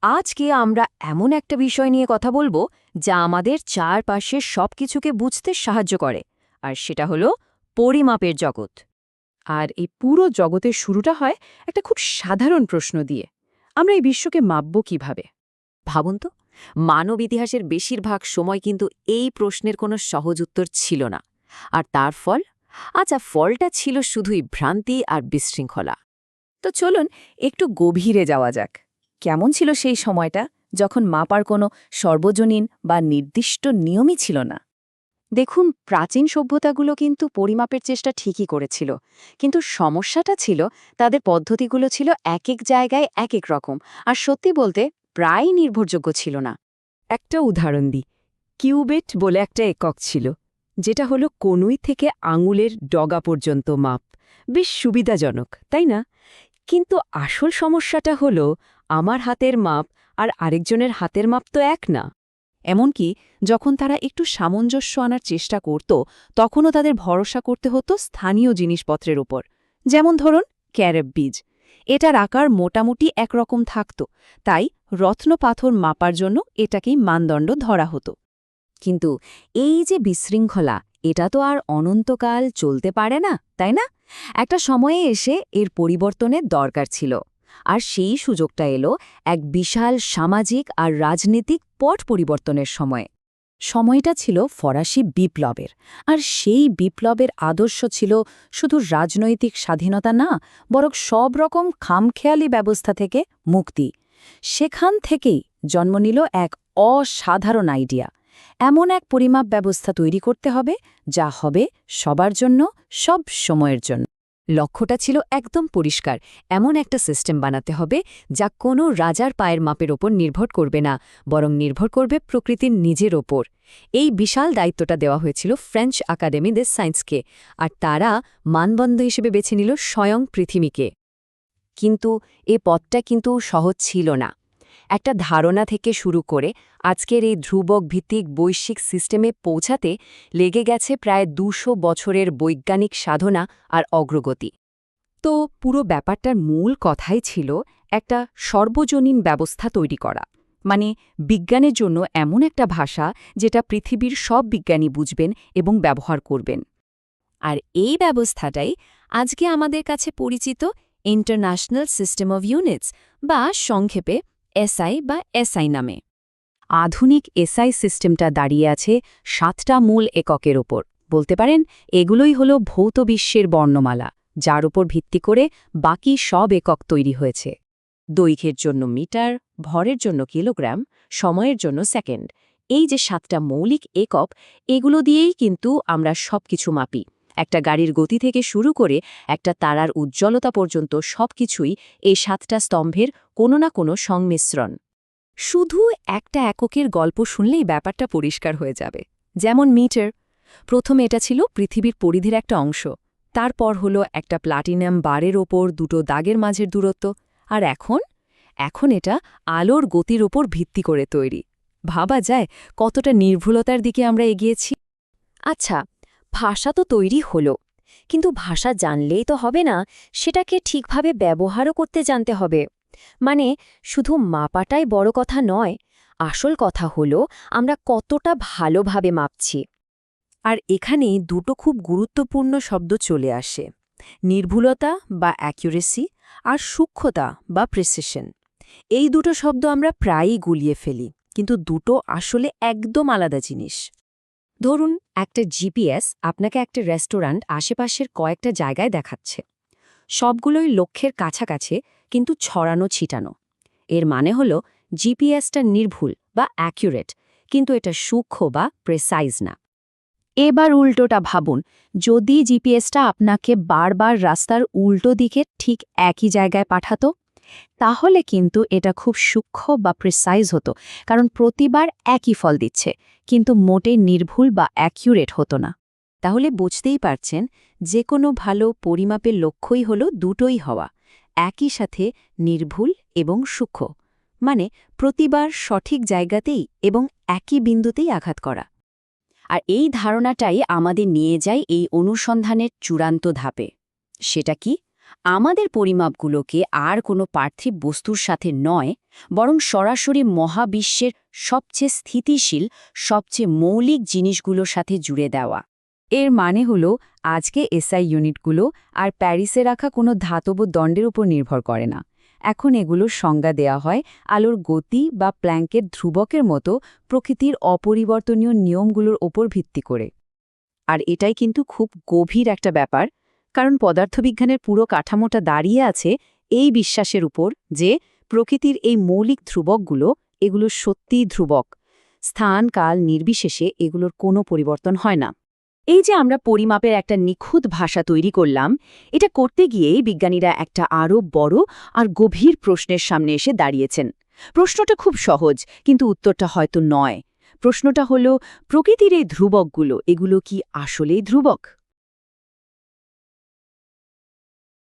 আজকে আমরা এমন একটা বিষয় নিয়ে কথা বলবো যা আমাদের চারপাশের সবকিছুকে বুঝতে সাহায্য করে, আর সেটা হলো পরিমাপের জগৎ। আর এই পুরো জগতের শুরুটা হয় একটা খুব সাধারণ প্রশ্ন দিয়ে। আমরা এই বিশ্বকে মাপব কিভাবে? ভাবুন তো, মানব ইতিহাসের বেশিরভাগ সময় কিন্তু এই প্রশ্নের কোনো সহজ উত্তর ছিল না। আর তার ফল? আচ্ছা, ফলটা ছিল শুধুই ভ্রান্তি আর বিশৃঙ্খলা। তো চলুন একটু গভীরে যাওয়া যাক। কেমন ছিল সেই সময়টা যখন মাপার কোনো সর্বজনীন বা নির্দিষ্ট নিয়মই ছিল না? দেখুন, প্রাচীন সভ্যতাগুলো কিন্তু পরিমাপের চেষ্টা ঠিকই করেছিল, কিন্তু সমস্যাটা ছিল তাদের পদ্ধতিগুলো ছিল এক এক জায়গায় এক এক রকম, আর সত্যি বলতে প্রায় নির্ভরযোগ্য ছিল না। একটা উদাহরণ দিই। কিউবেট বলে একটা একক ছিল, যেটা হলো কনুই থেকে আঙুলের ডগা পর্যন্ত মাপ। বেশ সুবিধাজনক, তাই না? কিন্তু আসল সমস্যাটা হলো আমার হাতের মাপ আর আরেকজনের হাতের মাপ তো এক না। এমনকি যখন তারা একটু সামঞ্জস্য আনার চেষ্টা করত, তখনও তাদের ভরসা করতে হতো স্থানীয় জিনিসপত্রের ওপর। যেমন ধরুন ক্যারেব বীজ, এটার আকার মোটামুটি একরকম থাকত, তাই রত্ন পাথর মাপার জন্য এটাকেই মানদণ্ড ধরা হতো। কিন্তু এই যে বিশৃঙ্খলা, এটা তো আর অনন্তকাল চলতে পারে না, তাই না? একটা সময়ে এসে এর পরিবর্তনের দরকার ছিল। আর সেই সুযোগটা এলো এক বিশাল সামাজিক আর রাজনৈতিক পট পরিবর্তনের সময়ে। সময়টা ছিল ফরাসি বিপ্লবের, আর সেই বিপ্লবের আদর্শ ছিল শুধু রাজনৈতিক স্বাধীনতা না, বরং সব রকম খামখেয়ালি ব্যবস্থা থেকে মুক্তি। সেখান থেকেই জন্ম নিল এক অসাধারণ আইডিয়া। এমন এক পরিমাপ ব্যবস্থা তৈরি করতে হবে যা হবে সবার জন্য, সব সময়ের জন্য। লক্ষ্যটা ছিল একদম পরিষ্কার, এমন একটা সিস্টেম বানাতে হবে যা কোনো রাজার পায়ের মাপের ওপর নির্ভর করবে না, বরং নির্ভর করবে প্রকৃতির নিজের ওপর। এই বিশাল দায়িত্বটা দেওয়া হয়েছিল ফ্রেঞ্চ একাডেমি দে সায়েন্সকে, আর তারা মানবন্ধ হিসেবে বেছে নিল স্বয়ং পৃথিবীকে। কিন্তু এ পথটা কিন্তু সহজ ছিল না। একটা ধারণা থেকে শুরু করে আজকের এই ধ্রুবক ভিত্তিক বৈশ্বিক সিস্টেমে পৌঁছাতে লেগে গেছে প্রায় ২০০ বছরের বৈজ্ঞানিক সাধনা আর অগ্রগতি। তো পুরো ব্যাপারটার মূল কথাই ছিল একটা সর্বজনীন ব্যবস্থা তৈরি করা, মানে বিজ্ঞানের জন্য এমন একটা ভাষা যেটা পৃথিবীর সব বিজ্ঞানী বুঝবেন এবং ব্যবহার করবেন। আর এই ব্যবস্থাটাই আজকে আমাদের কাছে পরিচিত ইন্টারন্যাশনাল সিস্টেম অব ইউনিটস, বা সংক্ষেপে এসআই বা এসআই নামে। আধুনিক এসআই সিস্টেমটা দাঁড়িয়ে আছে ৭টা মূল এককের ওপর। বলতে পারেন এগুলোই হলো ভৌত বিশ্বের বর্ণমালা, যার উপর ভিত্তি করে বাকি সব একক তৈরি হয়েছে। দৈর্ঘ্যের জন্য মিটার, ভরের জন্য কিলোগ্রাম, সময়ের জন্য সেকেন্ড। এই যে ৭টা মৌলিক একক, এগুলো দিয়েই কিন্তু আমরা সবকিছু মাপি। একটা গাড়ির গতি থেকে শুরু করে একটা তারার উজ্জ্বলতা পর্যন্ত সবকিছুই এই ৭টা স্তম্ভের কোনো না কোনো সংমিশ্রণ। শুধু একটা এককের গল্প শুনলেই ব্যাপারটা পরিষ্কার হয়ে যাবে। যেমন মিটার, প্রথমে এটা ছিল পৃথিবীর পরিধির একটা অংশ, তারপর হলো একটা প্লাটিনাম বারের ওপর দুটো দাগের মাঝের দূরত্ব, আর এখন এটা আলোর গতির ওপর ভিত্তি করে তৈরি। ভাবা যায় কতটা নির্ভুলতার দিকে আমরা এগিয়েছি। আচ্ছা, ভাষা তো তৈরি হলো, কিন্তু ভাষা জানলেই তো হবে না, সেটাকে ঠিকভাবে ব্যবহারও করতে জানতে হবে। মানে শুধু মাপাটাই বড় কথা নয়, আসল কথা হলো আমরা কতটা ভালোভাবে মাপছি। আর এখানেই দুটো খুব গুরুত্বপূর্ণ শব্দ চলে আসে: নির্ভুলতা বা অ্যাকুরেসি, আর সূক্ষ্মতা বা প্রিসিশন। এই দুটো শব্দ আমরা প্রায়ই গুলিয়ে ফেলি, কিন্তু দুটো আসলে একদম আলাদা জিনিস। ধরুন একটা জিপিএস আপনাকে একটা রেস্টুরেন্ট আশেপাশের কয়েকটা জায়গায় দেখাচ্ছে। সবগুলোই লক্ষ্যের কাছাকাছি, কিন্তু ছড়ানো ছিটানো। এর মানে হলো জিপিএসটা নির্ভুল বা অ্যাকুরেট, কিন্তু এটা সূক্ষ্ম বা প্রেসাইজ না। এবার উল্টোটা ভাবুন, যদি জিপিএসটা আপনাকে বারবার রাস্তার উল্টো দিকে ঠিক একই জায়গায় পাঠাতো, তাহলে কিন্তু এটা খুব সূক্ষ্ম বা প্রিসাইজ হতো, কারণ প্রতিবার একই ফল দিচ্ছে, কিন্তু মোটেই নির্ভুল বা অ্যাকিউরেট হতো না। তাহলে বুঝতেই পারছেন, যে কোনো ভালো পরিমাপের লক্ষ্যই হলো দুটোই হওয়া, একই সাথে নির্ভুল এবং সূক্ষ্ম, মানে প্রতিবার সঠিক জায়গাতেই এবং একই বিন্দুতেই আঘাত করা। আর এই ধারণাটাই আমাদের নিয়ে যায় এই অনুসন্ধানের চূড়ান্ত ধাপে। সেটা কি? আমাদের পরিমাপগুলোকে আর কোনো পার্থিব বস্তুর সাথে নয়, বরং সরাসরি মহাবিশ্বের সবচেয়ে স্থিতিশীল, সবচেয়ে মৌলিক জিনিসগুলোর সাথে জুড়ে দেওয়া। এর মানে হলো আজকে এসআই ইউনিটগুলো আর প্যারিসে রাখা কোনো ধাতব দণ্ডের উপর নির্ভর করে না। এখন এগুলোর সংজ্ঞা দেয়া হয় আলোর গতি বা প্ল্যাঙ্কের ধ্রুবকের মতো প্রকৃতির অপরিবর্তনীয় নিয়মগুলোর ওপর ভিত্তি করে। আর এটাই কিন্তু খুব গভীর একটা ব্যাপার, কারণ পদার্থবিজ্ঞানের পুরো কাঠামোটা দাঁড়িয়ে আছে এই বিশ্বাসের উপর যে প্রকৃতির এই মৌলিক ধ্রুবকগুলো, এগুলো সত্যিই ধ্রুবক। স্থান কাল নির্বিশেষে এগুলোর কোনো পরিবর্তন হয় না। এই যে আমরা পরিমাপের একটা নিখুঁত ভাষা তৈরি করলাম, এটা করতে গিয়েই বিজ্ঞানীরা একটা আরও বড় আর গভীর প্রশ্নের সামনে এসে দাঁড়িয়েছেন। প্রশ্নটা খুব সহজ, কিন্তু উত্তরটা হয়তো নয়। প্রশ্নটা হলো, প্রকৃতির এই ধ্রুবকগুলো, এগুলো কি আসলেই ধ্রুবক?